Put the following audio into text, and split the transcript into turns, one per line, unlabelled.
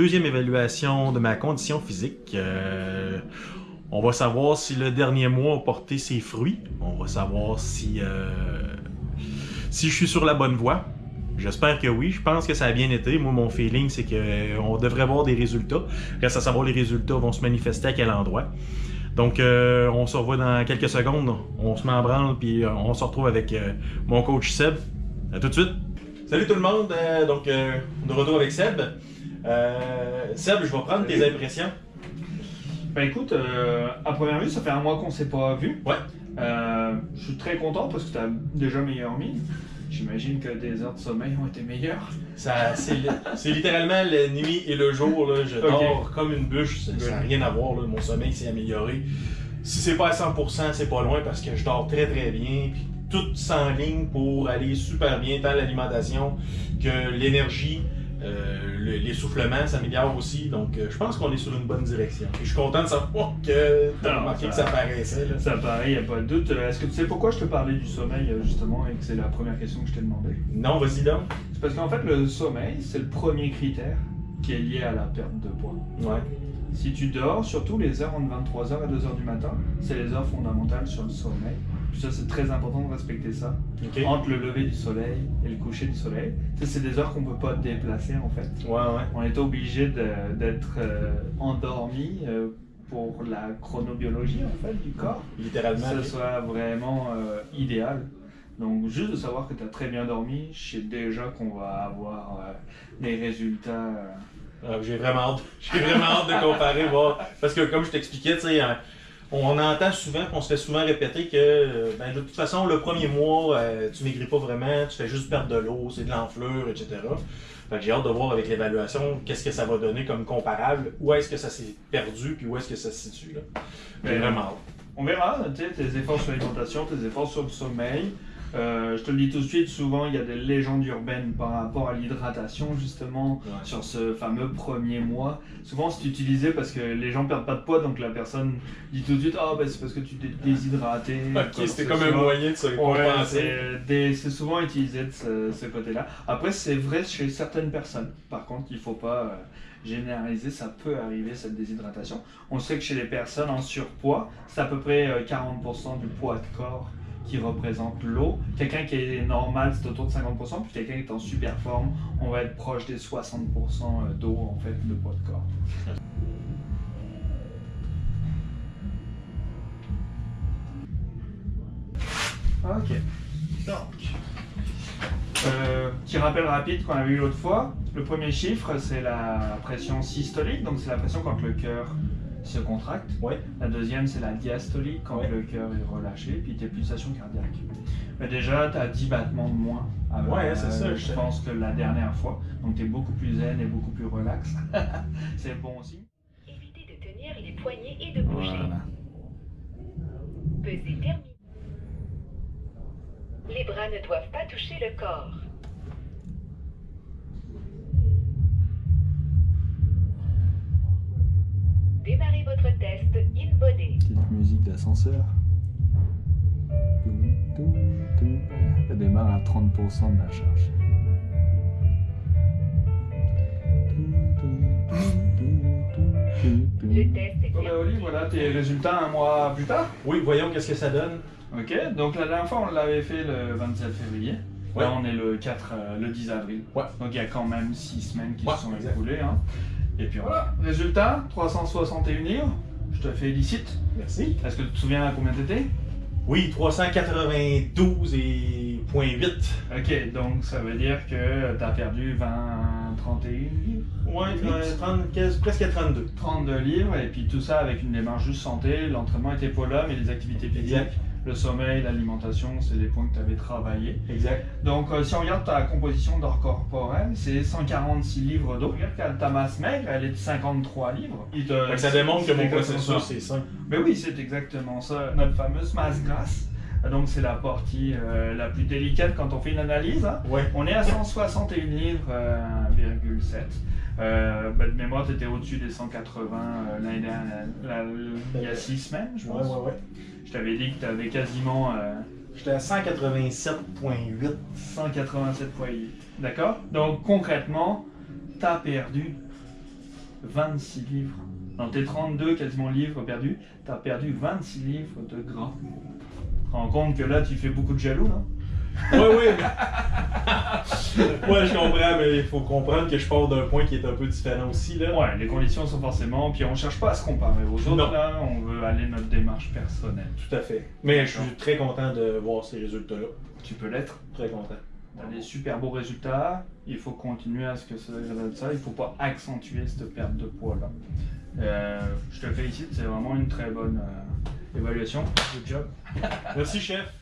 deuxième évaluation de ma condition physique. On va savoir si le dernier mois a porté ses fruits. On va savoir si je suis sur la bonne voie. J'espère que oui. Je pense que ça a bien été. Moi, mon feeling, c'est qu'on devrait avoir des résultats. Reste à savoir les résultats vont se manifester à quel endroit. Donc, on se revoit dans quelques secondes. On se met en branle, puis on se retrouve avec mon coach Seb. À tout de suite. Salut tout le monde. De retour avec Seb. Seb, je vais prendre tes impressions.
Ben écoute, à première vue, ça fait un mois qu'on s'est pas vu.
Ouais.
Je suis très content parce que tu as déjà meilleur mine. J'imagine que tes heures de sommeil ont été meilleures.
C'est littéralement la nuit et le jour. Là. Je dors comme une bûche. Ça n'a rien à voir. Là. Mon sommeil s'est amélioré. Si c'est pas à 100%, c'est pas loin parce que je dors très très bien. Puis tout s'enligne pour aller super bien, tant l'alimentation que l'énergie. L'essoufflement s'améliore aussi, donc je pense qu'on est sur une bonne direction. Et je suis content de savoir que tu as remarqué que ça paraissait. Là.
Ça paraît, il n'y a pas de doute. Est-ce que tu sais pourquoi je te parlais du sommeil, justement, et que c'est la première question que je t'ai demandé?
Non, vas-y donc.
C'est parce qu'en fait, le sommeil, c'est le premier critère qui est lié à la perte de poids.
Ouais.
Si tu dors, surtout les heures entre 23h et 2h du matin, c'est les heures fondamentales sur le sommeil. Puis ça, c'est très important de respecter ça.
Okay.
Entre le lever du soleil et le coucher du soleil. Ça, c'est des heures qu'on ne peut pas déplacer, en fait.
Ouais.
On est obligé d'être endormi pour la chronobiologie, en fait, du corps.
Littéralement.
Que ce soit vraiment idéal. Donc, juste de savoir que tu as très bien dormi, je sais déjà qu'on va avoir des résultats...
J'ai vraiment hâte. J'ai vraiment hâte de comparer, voir. Parce que comme je t'expliquais, tu sais, on entend souvent, on se fait souvent répéter que de toute façon, le premier mois, tu maigris pas vraiment, tu fais juste perdre de l'eau, c'est de l'enflure, etc. Fait que j'ai hâte de voir avec l'évaluation qu'est-ce que ça va donner comme comparable, où est-ce que ça s'est perdu, puis où est-ce que ça se situe. Là. J'ai vraiment hâte.
On verra, tu sais, tes efforts sur l'alimentation, tes efforts sur le sommeil. Je te le dis tout de suite, souvent il y a des légendes urbaines par rapport à l'hydratation justement sur ce fameux premier mois. Souvent c'est utilisé parce que les gens perdent pas de poids, donc la personne dit tout de suite c'est parce que tu t'es déshydraté.
Ok, c'était comme un moyen de se compenser.
C'est souvent utilisé de ce côté-là. Après c'est vrai chez certaines personnes. Par contre il faut pas généraliser, ça peut arriver cette déshydratation. On sait que chez les personnes en surpoids, c'est à peu près 40% du poids de corps qui représente l'eau. Quelqu'un qui est normal, c'est autour de 50%, puis quelqu'un qui est en super forme, on va être proche des 60% d'eau, en fait, de poids de corps. Ok. Donc, petit rappel rapide qu'on a vu l'autre fois. Le premier chiffre, c'est la pression systolique, donc c'est la pression quand le cœur se contracte.
Ouais.
La deuxième, c'est la diastolique, quand le cœur est relâché, puis tes pulsations cardiaques. Mais déjà, tu as 10 battements de moins.
C'est ça.
Je pense que la dernière fois. Donc, tu es beaucoup plus zen et beaucoup plus relax. C'est bon aussi.
Évitez de tenir les poignets et de bouger.
Voilà.
Pesez terminé. Les bras ne doivent pas toucher le corps. Démarrez votre test in body.
Petite musique d'ascenseur. Ça démarre à 30% de la charge.
Le test est terminé.
Oli, voilà tes résultats un mois plus tard.
Oui, voyons qu'est-ce que ça donne.
Ok, donc la dernière fois on l'avait fait le 27 février.
Ouais.
Là on est le 10 avril.
Ouais.
Donc il y a quand même 6 semaines qui se sont
exact.
écoulées. Hein. Et puis voilà, résultat, 361 livres. Je te félicite.
Merci.
Est-ce que tu te souviens à combien t'étais?
Oui, 392,8.
Ok, donc ça veut dire que tu as perdu 31 livres?
Ouais, presque 32.
32 livres, et puis tout ça avec une démarche juste santé, l'entraînement était pas là, mais les activités physiques,
Exact.
le sommeil, l'alimentation, c'est les points que tu avais travaillé.
Exact.
Donc si on regarde ta composition d'or corporel, c'est 146 livres d'eau. Regarde que ta masse maigre, elle est de 53 livres.
Ça démontre que mon processus c'est simple.
Mais oui, c'est exactement ça. Notre fameuse masse grasse, donc c'est la partie la plus délicate quand on fait une analyse. Hein.
Ouais.
On est à 161 livres, 1,7. De mémoire, tu étais au-dessus des 180 l'année dernière, il y a 6 semaines, je pense.
Ouais.
Je t'avais dit que tu avais quasiment...
J'étais à 187,8.
187,8. D'accord? Donc concrètement, tu as perdu 26 livres. Dans tes 32 quasiment livres perdus, tu as perdu 26 livres de gras. Tu te rends compte que là, tu fais beaucoup de jaloux, non?
Ouais, ouais, je comprends, mais il faut comprendre que je pars d'un point qui est un peu différent aussi, là.
Ouais, les conditions sont forcément... Puis on cherche pas à se comparer aux autres,
Non.
là. On veut aller notre démarche personnelle.
Tout à fait. Mais je suis très content de voir ces résultats-là.
Tu peux l'être.
Très content.
Tu as des super beaux résultats. Il faut continuer à ce que ça dégrade ça. Il faut pas accentuer cette perte de poids-là. Je te félicite, c'est vraiment une très bonne évaluation. Good job.
Merci, chef.